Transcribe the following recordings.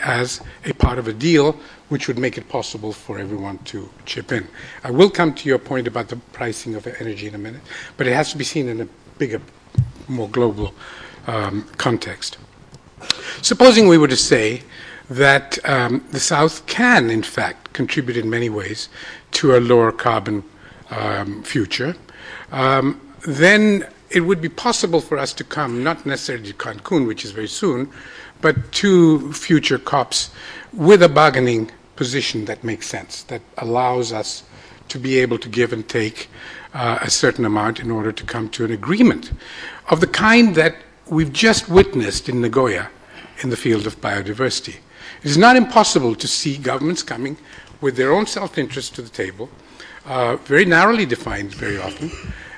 as a part of a deal which would make it possible for everyone to chip in. I will come to your point about the pricing of energy in a minute, but it has to be seen in a bigger, more global context. Supposing we were to say that the South can, in fact, contribute in many ways to a lower carbon future, then it would be possible for us to come, not necessarily to Cancun, which is very soon, but to future COPs with a bargaining position that makes sense, that allows us to be able to give and take a certain amount in order to come to an agreement of the kind that we've just witnessed in Nagoya in the field of biodiversity. It is not impossible to see governments coming with their own self-interest to the table, very narrowly defined very often,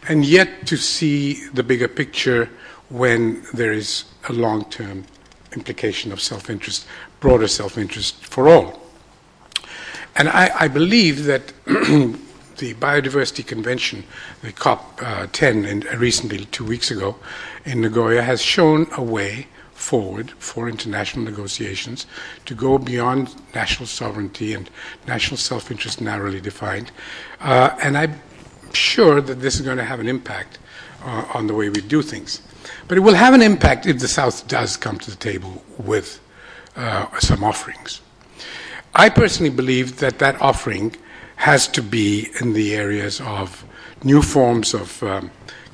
and yet to see the bigger picture when there is a long-term implication of self-interest, broader self-interest for all. And I believe that the Biodiversity Convention, the COP10 recently, 2 weeks ago, in Nagoya, has shown a way forward for international negotiations to go beyond national sovereignty and national self-interest narrowly defined. And I'm sure that this is going to have an impact on the way we do things. But it will have an impact if the South does come to the table with some offerings. I personally believe that that offering has to be in the areas of new forms of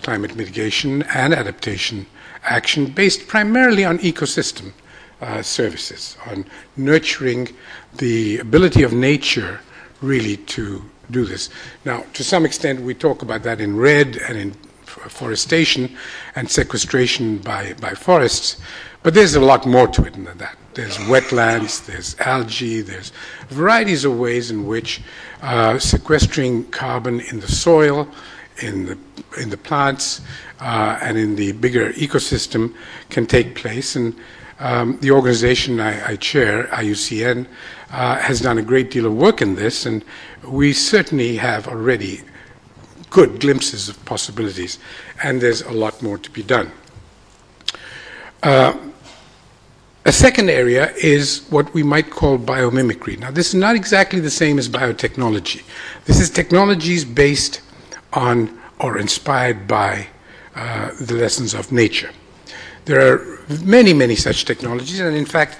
climate mitigation and adaptation action based primarily on ecosystem services, on nurturing the ability of nature really to do this. Now, to some extent, we talk about that in RED and in forestation and sequestration by forests, but there's a lot more to it than that. There's wetlands, there's algae, there's varieties of ways in which sequestering carbon in the soil, in the plants, and in the bigger ecosystem can take place. And the organization I chair, IUCN, has done a great deal of work in this, and we certainly have already good glimpses of possibilities, and there's a lot more to be done. A second area is what we might call biomimicry. Now, this is not exactly the same as biotechnology. This is technologies based on or inspired by the lessons of nature. There are many, many such technologies, and in fact,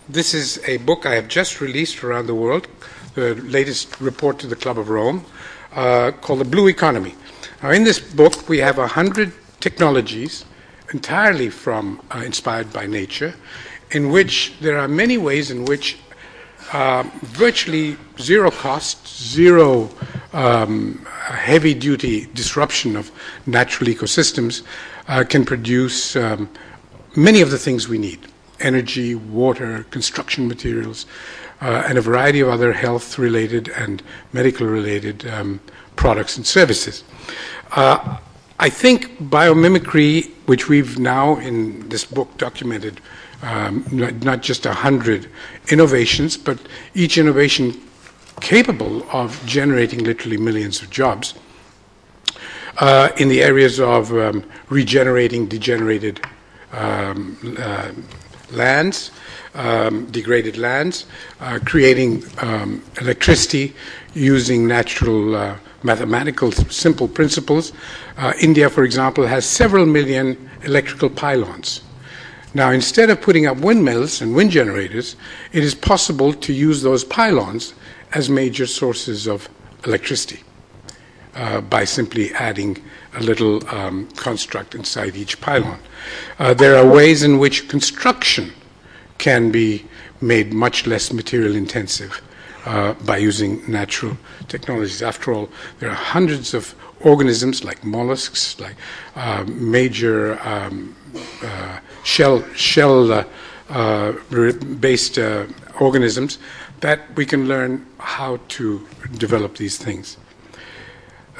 this is a book I have just released around the world, the latest report to the Club of Rome, called The Blue Economy. Now, in this book, we have 100 technologies entirely from inspired by nature, in which there are many ways in which virtually zero cost, zero heavy-duty disruption of natural ecosystems can produce many of the things we need: energy, water, construction materials, and a variety of other health-related and medical-related products and services. I think biomimicry, which we've now in this book documented, not just 100 innovations, but each innovation capable of generating literally millions of jobs in the areas of regenerating degenerated lands, degraded lands, creating electricity using natural mathematical simple principles. India, for example, has several million electrical pylons. Now, instead of putting up windmills and wind generators, it is possible to use those pylons as major sources of electricity by simply adding a little construct inside each pylon. There are ways in which construction can be made much less material intensive by using natural technologies. After all, there are hundreds of organisms like mollusks, like major shell-based organisms that we can learn how to develop these things.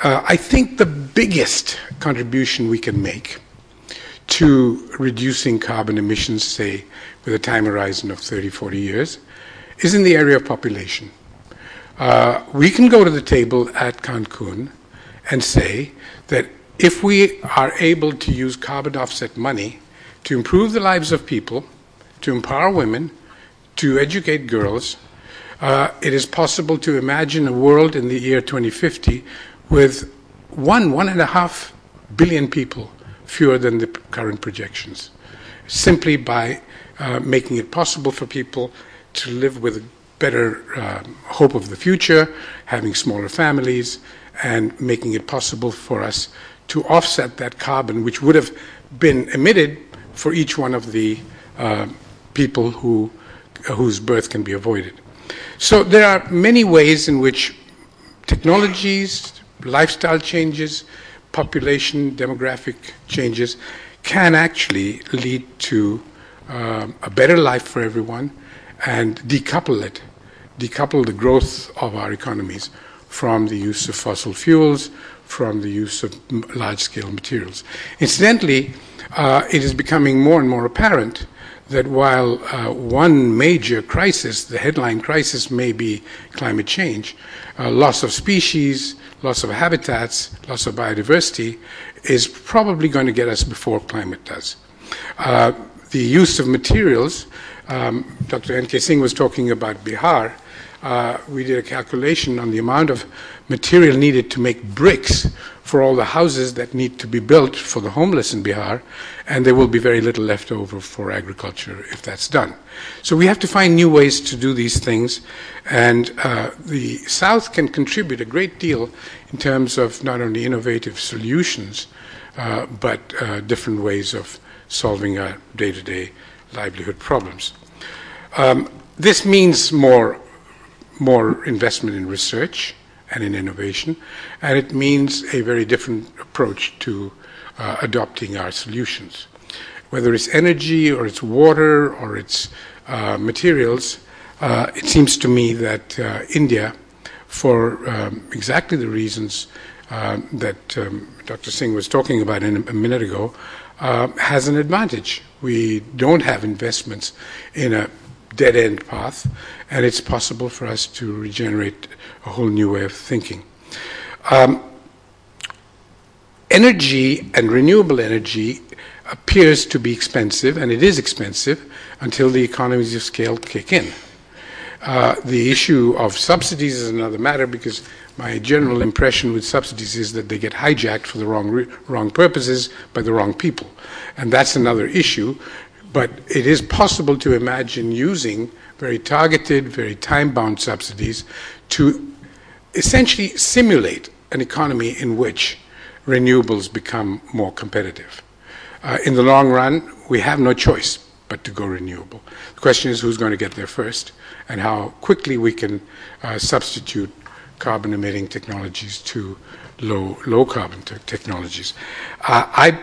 I think the biggest contribution we can make to reducing carbon emissions, say, with a time horizon of 30, 40 years, is in the area of population. We can go to the table at Cancun and say that if we are able to use carbon offset money to improve the lives of people to empower women, to educate girls. It is possible to imagine a world in the year 2050 with 1.5 billion people fewer than the current projections, simply by making it possible for people to live with a better hope of the future, having smaller families, and making it possible for us to offset that carbon which would have been emitted for each one of the people whose birth can be avoided. So there are many ways in which technologies, lifestyle changes, population, demographic changes can actually lead to a better life for everyone and decouple the growth of our economies from the use of fossil fuels, from the use of large-scale materials. Incidentally, it is becoming more and more apparent that while one major crisis, the headline crisis, may be climate change, loss of species, loss of habitats, loss of biodiversity is probably going to get us before climate does. The use of materials, Dr. N.K. Singh was talking about Bihar. We did a calculation on the amount of material needed to make bricks for all the houses that need to be built for the homeless in Bihar, and there will be very little left over for agriculture if that's done. So we have to find new ways to do these things, and the South can contribute a great deal in terms of not only innovative solutions, but different ways of solving our day-to-day livelihood problems. This means more investment in research and in innovation, and it means a very different approach to adopting our solutions. Whether it's energy or it's water or it's materials, it seems to me that India, for exactly the reasons that Dr. Singh was talking about a minute ago, has an advantage. We don't have investments in a dead-end path, and it's possible for us to regenerate a whole new way of thinking. Energy and renewable energy appears to be expensive, and it is expensive until the economies of scale kick in. The issue of subsidies is another matter, because my general impression with subsidies is that they get hijacked for the wrong purposes by the wrong people. And that's another issue. But it is possible to imagine using very targeted, very time-bound subsidies to essentially simulate an economy in which renewables become more competitive. In the long run, we have no choice but to go renewable. The question is who's going to get there first, and how quickly we can substitute carbon-emitting technologies to low-carbon technologies. I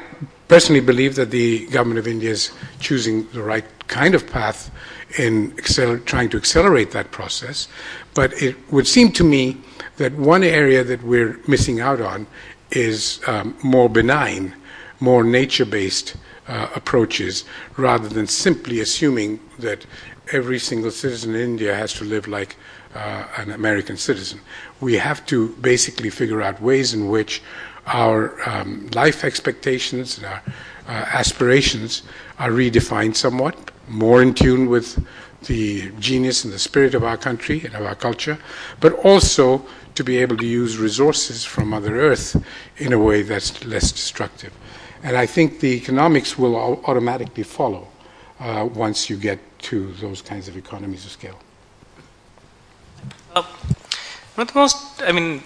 personally believe that the government of India is choosing the right kind of path in trying to accelerate that process, but it would seem to me that one area that we're missing out on is more benign, more nature-based approaches, rather than simply assuming that every single citizen in India has to live like an American citizen. We have to basically figure out ways in which our life expectations and our aspirations are redefined somewhat, more in tune with the genius and the spirit of our country and of our culture, but also to be able to use resources from Mother Earth in a way that's less destructive. And I think the economics will automatically follow once you get to those kinds of economies of scale. One of the most,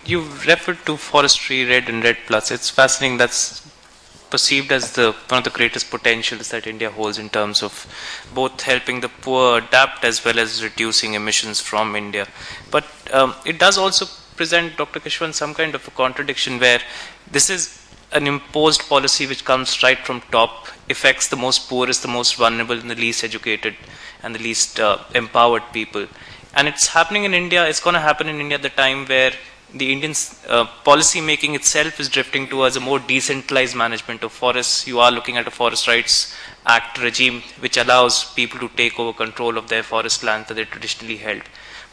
you've referred to forestry, RED and RED Plus. It's fascinating. That's perceived as one of the greatest potentials that India holds in terms of both helping the poor adapt as well as reducing emissions from India. But it does also present, Dr. Keshwan, some kind of a contradiction where this is an imposed policy which comes right from top, affects the most poorest, the most vulnerable, and the least educated, and the least empowered people. And it's happening in India, it's going to happen in India at the time where the Indian policy making itself is drifting towards a more decentralized management of forests. You are looking at a Forest Rights Act regime which allows people to take over control of their forest lands that they traditionally held.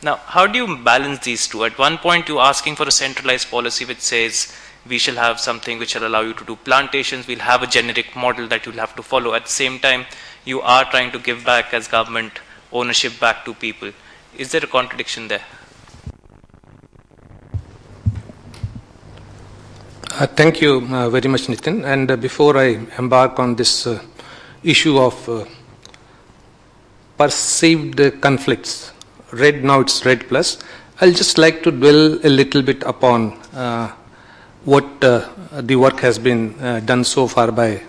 Now, how do you balance these two? At one point, you're asking for a centralized policy which says we shall have something which will allow you to do plantations, we'll have a generic model that you'll have to follow. At the same time, you are trying to give back as government ownership back to people. Is there a contradiction there? Thank you very much, Nitin. And before I embark on this issue of perceived conflicts, red now it's red plus, I'll just like to dwell a little bit upon what the work has been done so far by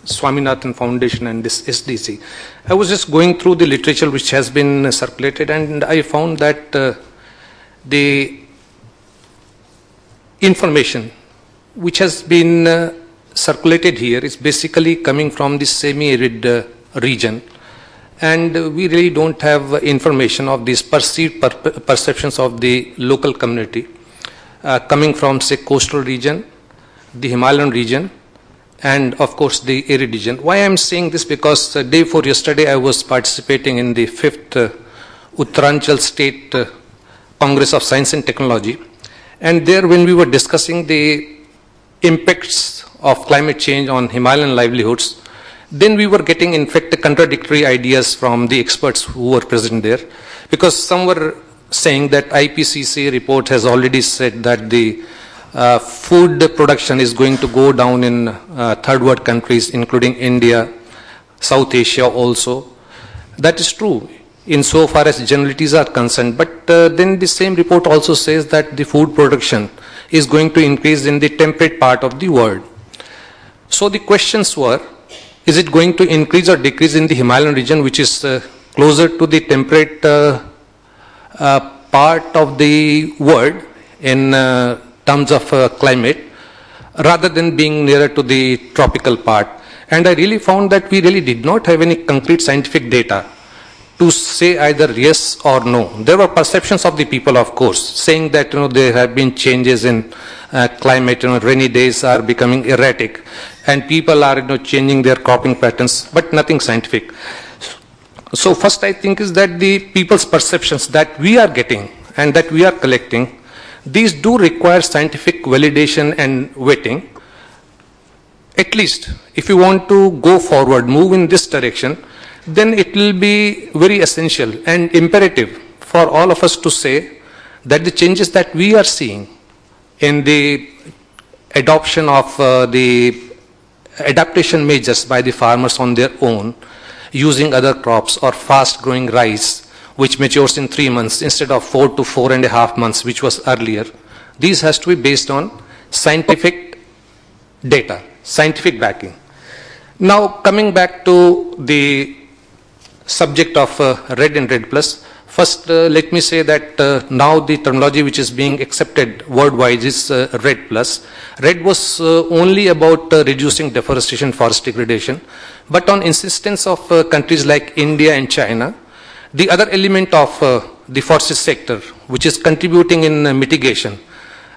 Swaminathan Foundation and this SDC. I was just going through the literature which has been circulated, and I found that the information which has been circulated here is basically coming from the semi-arid region, and we really don't have information of these perceived perceptions of the local community coming from, say, coastal region, the Himalayan region, and of course the arid region. Why I'm saying this? Because the day before yesterday I was participating in the 5th Uttaranchal State Congress of Science and Technology, and there when we were discussing the impacts of climate change on Himalayan livelihoods, then we were getting in fact contradictory ideas from the experts who were present there, because some were saying that IPCC report has already said that the food production is going to go down in third world countries, including India, South Asia also. That is true insofar as generalities are concerned, but then the same report also says that the food production is going to increase in the temperate part of the world. So the questions were, is it going to increase or decrease in the Himalayan region, which is closer to the temperate part of the world in terms of climate, rather than being nearer to the tropical part? And I really found that we really did not have any concrete scientific data to say either yes or no. There were perceptions of the people, of course, saying that there have been changes in climate, rainy days are becoming erratic, and people are changing their cropping patterns, but nothing scientific. So first I think is that the people's perceptions that we are getting and that we are collecting, these do require scientific validation and weighting. At least if you want to go forward, move in this direction, then it will be very essential and imperative for all of us to say that the changes that we are seeing in the adoption of the adaptation measures by the farmers on their own, using other crops or fast growing rice which matures in 3 months instead of 4 to 4.5 months, which was earlier, these has to be based on scientific data, scientific backing. Now coming back to the subject of red and red plus, first let me say that now the terminology which is being accepted worldwide is red plus. Red was only about reducing deforestation, forest degradation, but on insistence of countries like India and China, the other element of the forest sector which is contributing in mitigation,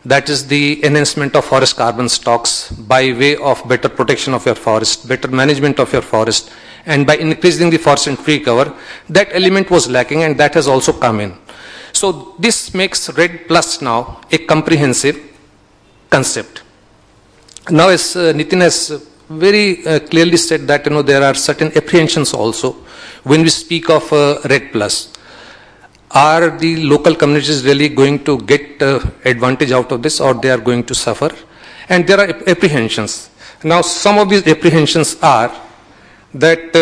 that is the enhancement of forest carbon stocks by way of better protection of your forest, better management of your forest, and by increasing the forest and tree cover, that element was lacking, and that has also come in. So this makes red plus now a comprehensive concept. Now as Nitin has very clearly said that there are certain apprehensions also when we speak of red plus. Are the local communities really going to get advantage out of this, or they are going to suffer? And there are apprehensions. Now some of these apprehensions are that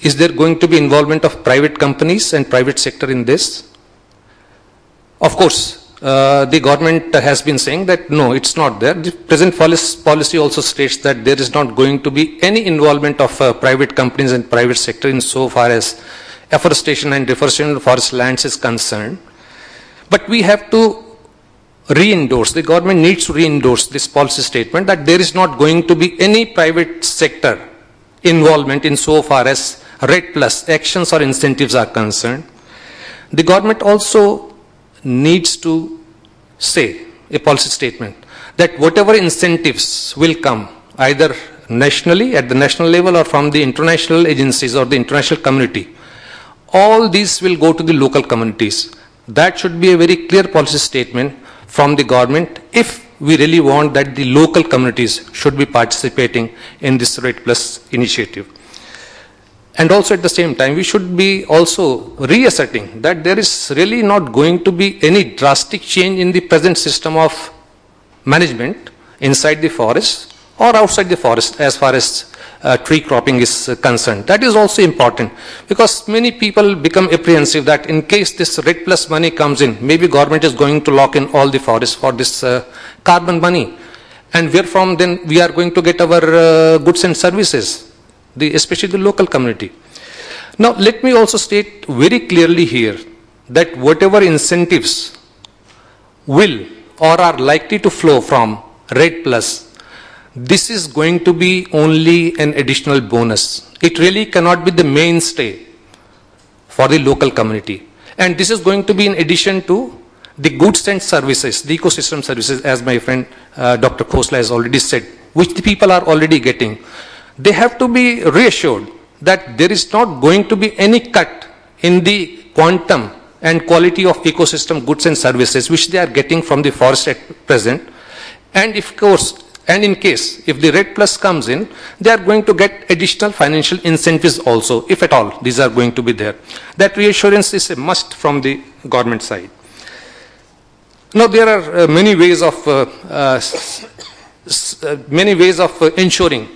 is there going to be involvement of private companies and private sector in this? Of course, the government has been saying that no, it's not there. The present policy also states that there is not going to be any involvement of private companies and private sector in so far as afforestation and deforestation of forest lands is concerned. But we have to re-endorse, the government needs to re-endorse this policy statement that there is not going to be any private sector involvement in so far as red plus actions or incentives are concerned. The government also needs to say a policy statement that whatever incentives will come either nationally at the national level or from the international agencies or the international community, all these will go to the local communities. That should be a very clear policy statement from the government if we really want that the local communities should be participating in this Red Plus initiative. And also at the same time, we should be also reasserting that there is really not going to be any drastic change in the present system of management inside the forest or outside the forest as far as tree cropping is concerned. That is also important because many people become apprehensive that in case this RED plus money comes in, maybe government is going to lock in all the forests for this carbon money. And where from then we are going to get our goods and services, especially the local community. Now let me also state very clearly here that whatever incentives will or are likely to flow from RED plus, this is going to be only an additional bonus. It really cannot be the mainstay for the local community. And this is going to be in addition to the goods and services, the ecosystem services, as my friend Dr. Khosla has already said, which the people are already getting. They have to be reassured that there is not going to be any cut in the quantum and quality of ecosystem goods and services which they are getting from the forest at present. And of course, and in case, if the RED plus comes in, they are going to get additional financial incentives also, if at all, these are going to be there. That reassurance is a must from the government side. Now, there are many ways of ensuring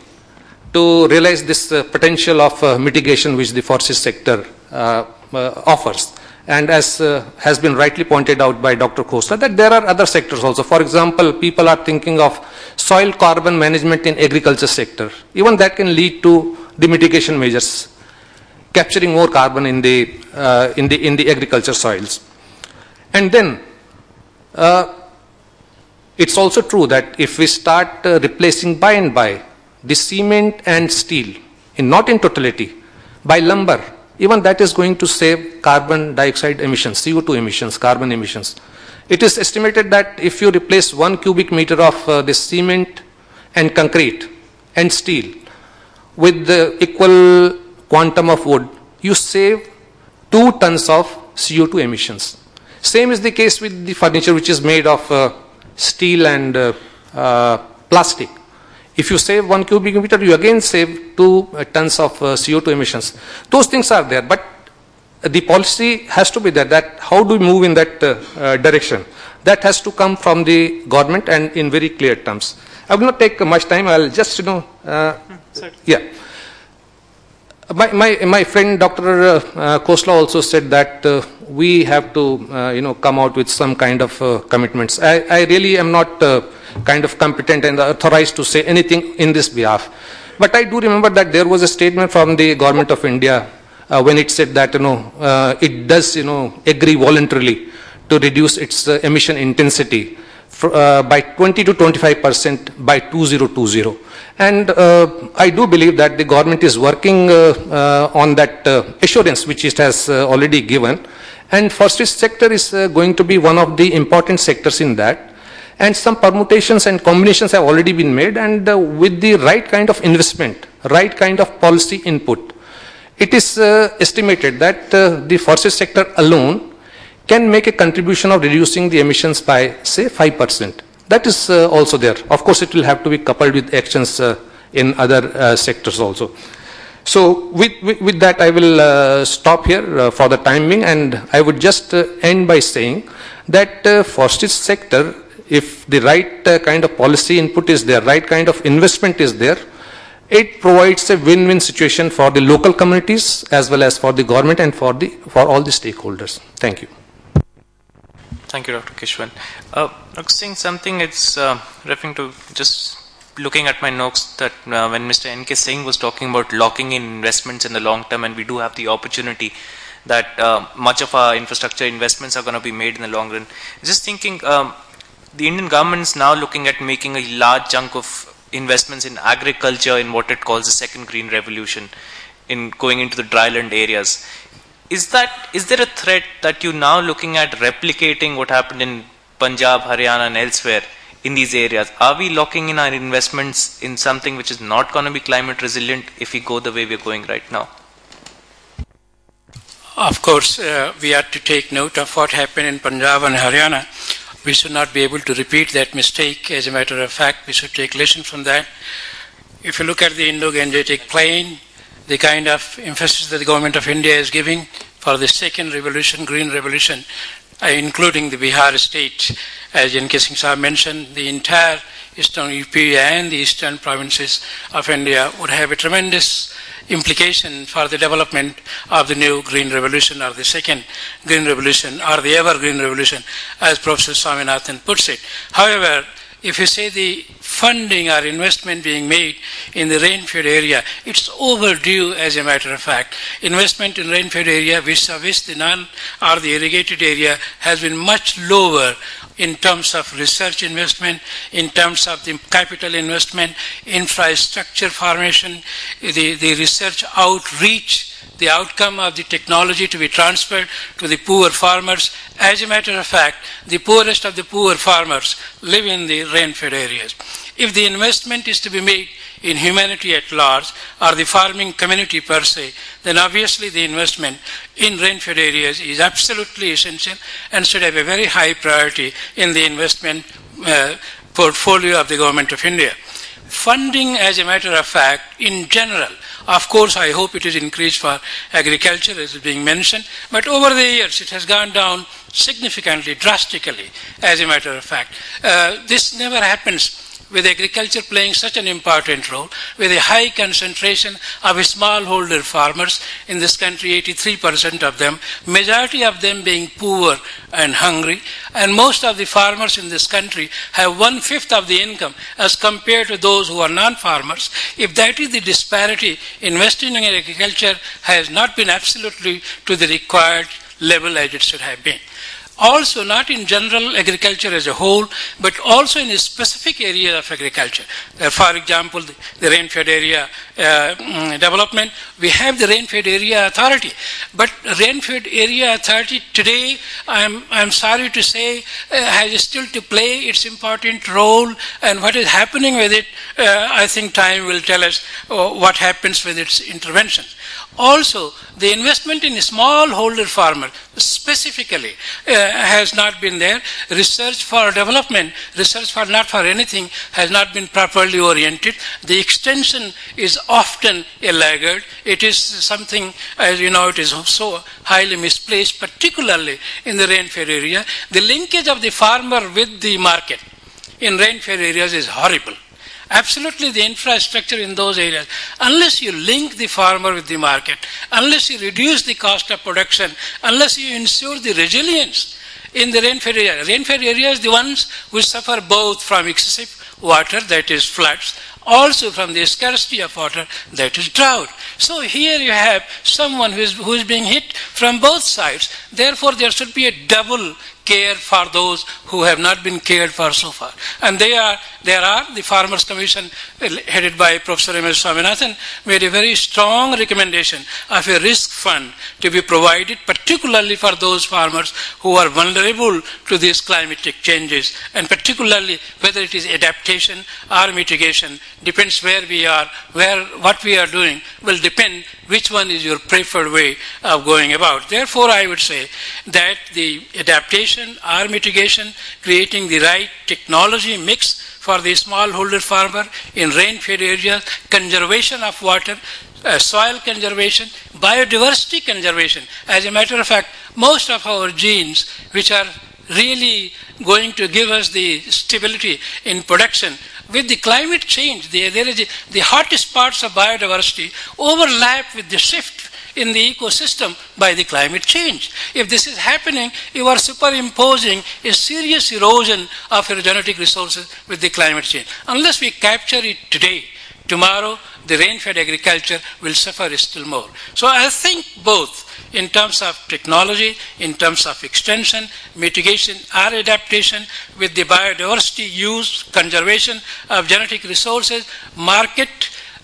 to realize this potential of mitigation which the forestry sector offers. And as has been rightly pointed out by Dr. Khosla, that there are other sectors also. For example, people are thinking of soil carbon management in agriculture sector. Even that can lead to the mitigation measures, capturing more carbon in the agriculture soils. And then it's also true that if we start replacing by and by the cement and steel, not in totality, by lumber, even that is going to save carbon dioxide emissions, CO2 emissions, carbon emissions. It is estimated that if you replace 1 cubic meter of this cement and concrete and steel with the equal quantum of wood, you save 2 tons of CO2 emissions. Same is the case with the furniture which is made of steel and plastic. If you save 1 cubic meter, you again save 2 tons of CO2 emissions. Those things are there, but the policy has to be there, that how do we move in that direction? That has to come from the government and in very clear terms. I will not take much time, I will just, yeah. My friend Dr. Khosla also said that we have to, come out with some kind of commitments. I really am not kind of competent and authorized to say anything in this behalf. But I do remember that there was a statement from the government of India when it said that, it does, agree voluntarily to reduce its emission intensity by 20 to 25% by 2020. And I do believe that the government is working on that assurance which it has already given. And forestry sector is going to be one of the important sectors in that. And some permutations and combinations have already been made, and with the right kind of investment, right kind of policy input, it is estimated that the forestry sector alone can make a contribution of reducing the emissions by, say, 5%. That is also there. Of course, it will have to be coupled with actions in other sectors also. So with that, I will stop here for the time being, and I would just end by saying that forestry sector, if the right kind of policy input is there, right kind of investment is there, it provides a win-win situation for the local communities as well as for the government and for all the stakeholders. Thank you. Thank you, Dr. Keshwan. Saying something, it's referring to just looking at my notes that when Mr. N.K. Singh was talking about locking in investments in the long term, and we do have the opportunity that much of our infrastructure investments are going to be made in the long run. Just thinking, the Indian government is now looking at making a large chunk of investments in agriculture in what it calls the second green revolution, in going into the dryland areas. Is there a threat that you're now looking at replicating what happened in Punjab, Haryana and elsewhere in these areas? Are we locking in our investments in something which is not going to be climate resilient if we go the way we're going right now? Of course, we have to take note of what happened in Punjab and Haryana. We should not be able to repeat that mistake. As a matter of fact, we should take lesson from that. If you look at the Indo-Gangetic Plain, the kind of emphasis that the government of India is giving for the second revolution, green revolution, including the Bihar state. As N.K. Singh Sahab mentioned, the entire eastern UP and the eastern provinces of India would have a tremendous implication for the development of the new green revolution, or the second green revolution, or the evergreen revolution, as Professor Swaminathan puts it. However, if you say the funding or investment being made in the rain-fed area, it's overdue as a matter of fact. Investment in rain-fed area vis-a-vis the non or the irrigated area has been much lower in terms of research investment, in terms of the capital investment, infrastructure formation, the research outreach, the outcome of the technology to be transferred to the poor farmers. As a matter of fact, the poorest of the poor farmers live in the rain-fed areas. If the investment is to be made in humanity at large, or the farming community per se, then obviously the investment in rain-fed areas is absolutely essential and should have a very high priority in the investment portfolio of the Government of India. Funding, as a matter of fact, in general, of course, I hope it is increased for agriculture, as is being mentioned, but over the years it has gone down significantly, drastically, as a matter of fact. This never happens with agriculture playing such an important role, with a high concentration of smallholder farmers in this country, 83% of them, majority of them being poor and hungry, and most of the farmers in this country have 1/5 of the income as compared to those who are non-farmers. If that is the disparity, investing in agriculture has not been absolutely to the required level as it should have been. Also, not in general agriculture as a whole, but also in a specific area of agriculture. For example, the rain-fed area development, we have the rain-fed area authority. But rain-fed area authority today, I'm sorry to say, has still to play its important role, and what is happening with it, I think time will tell us what happens with its interventions. Also, the investment in smallholder farmer specifically has not been there. Research for development, research for not for anything, has not been properly oriented. The extension is often a laggard. It is something, as you know, it is so highly misplaced, particularly in the rain-fed area. The linkage of the farmer with the market in rain-fed areas is horrible. Absolutely, the infrastructure in those areas, unless you link the farmer with the market, unless you reduce the cost of production, unless you ensure the resilience in the rain-fed area. Rain-fed areas, the ones which suffer both from excessive water, that is floods, also from the scarcity of water, that is drought. So here you have someone who is being hit from both sides. Therefore, there should be a double care for those who have not been cared for so far. And there are the Farmers Commission, headed by Professor M.S. Swaminathan, made a very strong recommendation of a risk fund to be provided, particularly for those farmers who are vulnerable to these climatic changes, and particularly whether it is adaptation or mitigation, depends where we are, what we are doing will depend which one is your preferred way of going about. Therefore, I would say that the adaptation or mitigation, creating the right technology mix for the smallholder farmer in rain-fed areas, conservation of water, soil conservation, biodiversity conservation. As a matter of fact, most of our genes, which are really going to give us the stability in production, with the climate change, the hottest parts of biodiversity overlap with the shift in the ecosystem by the climate change. If this is happening, you are superimposing a serious erosion of your genetic resources with the climate change. Unless we capture it today, tomorrow the rain-fed agriculture will suffer still more. So I think both in terms of technology, in terms of extension, mitigation or adaptation, with the biodiversity use, conservation of genetic resources, market,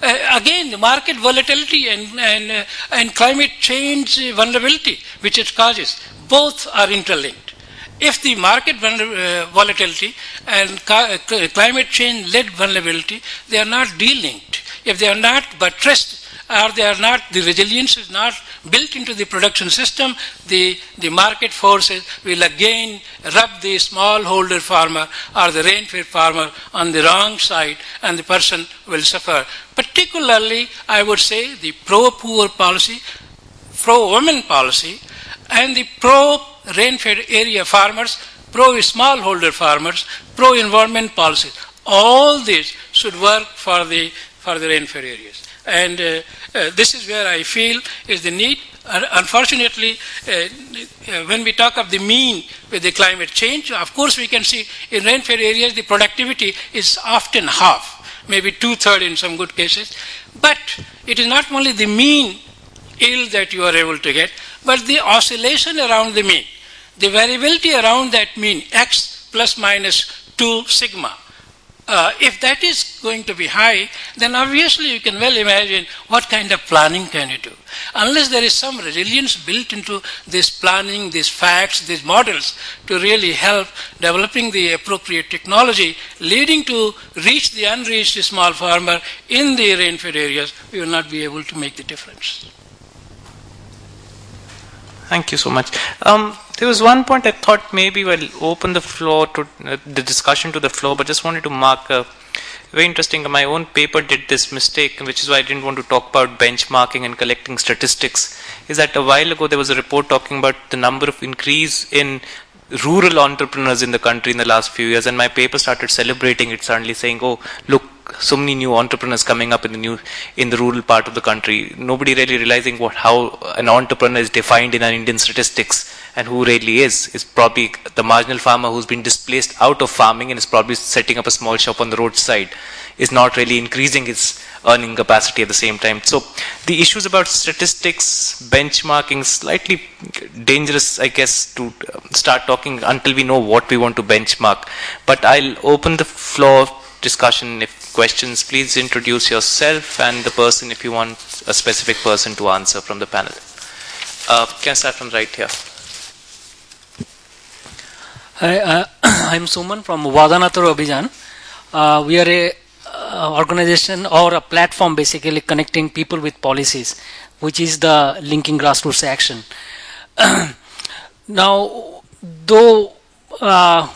again, the market volatility and climate change vulnerability which it causes, both are interlinked. If the market volatility and climate change-led vulnerability, they are not de-linked, if they are not buttressed or they are not, the resilience is not built into the production system, the market forces will again rub the smallholder farmer or the rain-fed farmer on the wrong side, and the person will suffer. Particularly, I would say, the pro-poor policy, pro-women policy, and the pro-rain-fed area farmers, pro-smallholder farmers, pro-environment policies. All these should work for the rain-fed areas. And this is where I feel is the need. Unfortunately, when we talk of the mean with the climate change, of course we can see in rain-fed areas the productivity is often half, maybe 2/3 in some good cases. But it is not only the mean yield that you are able to get, but the oscillation around the mean, the variability around that mean, x plus minus 2 sigma. If that is going to be high, then obviously you can well imagine what kind of planning can you do. Unless there is some resilience built into this planning, these facts, these models to really help developing the appropriate technology leading to reach the unreached small farmer in the rain-fed areas, we will not be able to make the difference. Thank you so much. There was one point I thought maybe we'll open the floor to the discussion to the floor, but just wanted to mark very interesting. My own paper did this mistake, which is why I didn't want to talk about benchmarking and collecting statistics. Is that a while ago there was a report talking about the number of increase in rural entrepreneurs in the country in the last few years, and my paper started celebrating it, suddenly saying, "Oh, look, so many new entrepreneurs coming up in the rural part of the country." Nobody really realizing how an entrepreneur is defined in an Indian statistics and who really is probably the marginal farmer who's been displaced out of farming and is probably setting up a small shop on the roadside, is not really increasing his earning capacity at the same time. So the issues about statistics, benchmarking, slightly dangerous, I guess, to start talking until we know what we want to benchmark. But I'll open the floor discussion. If questions, please introduce yourself and the person if you want a specific person to answer from the panel. Can I start from right here? Hi, I'm Suman from Vadanataro Abhijan. We are a organization or a platform basically connecting people with policies, which is the linking grassroots action. Now, though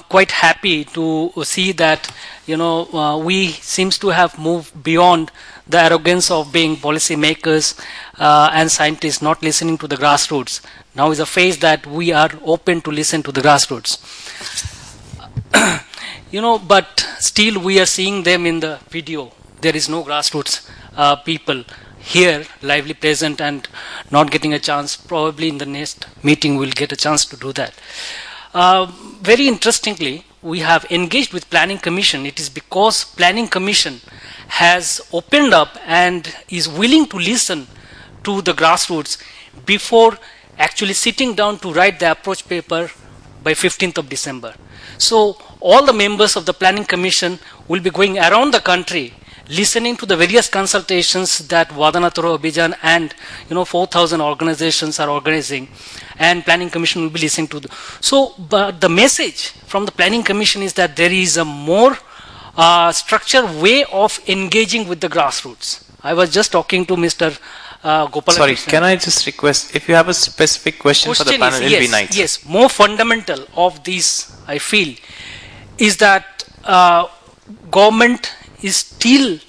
quite happy to see that we seems to have moved beyond the arrogance of being policy makers and scientists not listening to the grassroots. Now is a phase that we are open to listen to the grassroots. But still we are seeing them in the video. There is no grassroots people here lively present and not getting a chance. Probably in the next meeting we'll get a chance to do that. Very interestingly, we have engaged with Planning Commission. It is because Planning Commission has opened up and is willing to listen to the grassroots before actually sitting down to write the approach paper by 15th of December. So all the members of the Planning Commission will be going around the country listening to the various consultations that Vadanataro Abhijan and 4,000 organizations are organizing, and Planning Commission will be listening to. But the message from the Planning Commission is that there is a more structured way of engaging with the grassroots. I was just talking to Mr. Gopal. Sorry, can I just request, if you have a specific question for the panel, it'll be nice. Yes, more fundamental of this, I feel, is that government is still